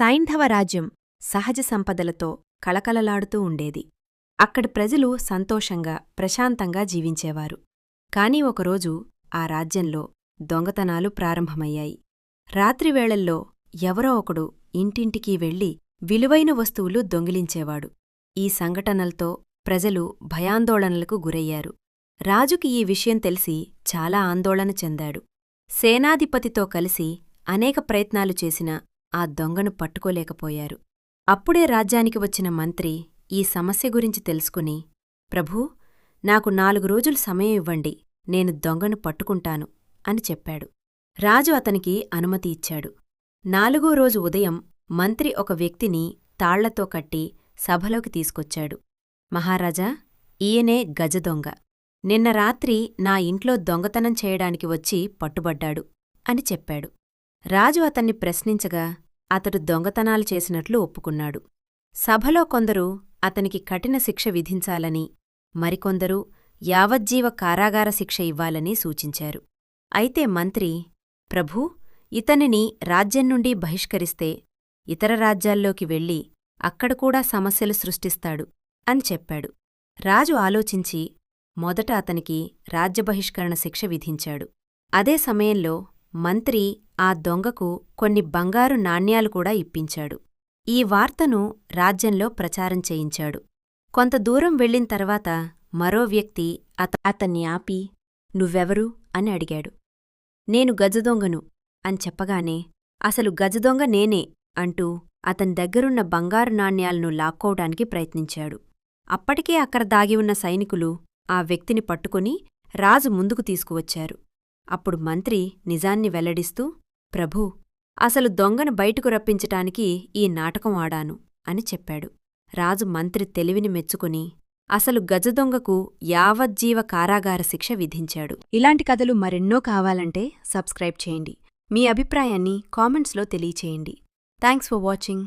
సైంధవ రాజ్యం సహజ సంపదలతో కళకళలాడుతూ ఉండేది. అక్కడి ప్రజలు సంతోషంగా, ప్రశాంతంగా జీవించేవారు. కాని ఒకరోజు ఆ రాజ్యంలో దొంగతనాలు ప్రారంభమయ్యాయి. రాత్రివేళల్లో ఎవరో ఒకడు ఇంటింటికీ వెళ్లి విలువైన వస్తువులు దొంగిలించేవాడు. ఈ సంఘటనలతో ప్రజలు భయాందోళనలకు గురయ్యారు. రాజుకి ఈ విషయం తెలిసి చాలా ఆందోళన చెందాడు. సేనాధిపతితో కలిసి అనేక ప్రయత్నాలు చేసినా ఆ దొంగను పట్టుకోలేకపోయారు. అప్పుడే రాజ్యానికి వచ్చిన మంత్రి ఈ సమస్య గురించి తెలుసుకుని, ప్రభూ, నాకు 4 రోజులు సమయం ఇవ్వండి, నేను దొంగను పట్టుకుంటాను అని చెప్పాడు. రాజు అతనికి అనుమతి ఇచ్చాడు. 4వ రోజు ఉదయం మంత్రి ఒక వ్యక్తిని తాళ్లతో కట్టి సభలోకి తీసుకొచ్చాడు. మహారాజా, ఈయనే గజదొంగ. నిన్న రాత్రి నా ఇంట్లో దొంగతనం చేయడానికి వచ్చి పట్టుబడ్డాడు అని చెప్పాడు. రాజు అతన్ని ప్రశ్నించగా అతడు దొంగతనాలు చేసినట్లు ఒప్పుకున్నాడు. సభలో కొందరు అతనికి కఠిన శిక్ష విధించాలని, మరికొందరు యావజ్జీవ కారాగార శిక్ష ఇవ్వాలని సూచించారు. అయితే మంత్రి, ప్రభూ, ఇతనిని రాజ్యం నుండి బహిష్కరిస్తే ఇతర రాజ్యాల్లోకి వెళ్ళి అక్కడకూడా సమస్యలు సృష్టిస్తాడు అని చెప్పాడు. రాజు ఆలోచించి మొదట అతనికి రాజ్యబహిష్కరణ శిక్ష విధించాడు. అదే సమయంలో మంత్రి ఆ దొంగకు కొన్ని బంగారు నాణ్యాలు కూడా ఇప్పించాడు. ఈ వార్తను రాజ్యంలో ప్రచారం చేయించాడు. కొంత దూరం వెళ్ళిన తర్వాత మరో వ్యక్తి అతన్ని ఆపి, నువ్వెవరు అని అడిగాడు. నేను గజదొంగను అని చెప్పగానే, అసలు గజదొంగ నేనే అంటూ అతని దగ్గరున్న బంగారు నాణ్యాలను లాక్కోవడానికి ప్రయత్నించాడు. అప్పటికే అక్కడ దాగి ఉన్న సైనికులు ఆ వ్యక్తిని పట్టుకుని రాజు ముందుకు తీసుకువచ్చారు. అప్పుడు మంత్రి నిజాన్ని వెల్లడిస్తూ, ప్రభూ, అసలు దొంగను బయటకు రప్పించటానికి ఈ నాటకం ఆడాను అని చెప్పాడు. రాజు మంత్రి తెలివిని మెచ్చుకుని అసలు గజదొంగకు యావజ్జీవ కారాగార శిక్ష విధించాడు. ఇలాంటి కథలు మరెన్నో కావాలంటే సబ్స్క్రైబ్ చేయండి. మీ అభిప్రాయాన్ని కామెంట్స్లో తెలియచేయండి. Thanks for watching.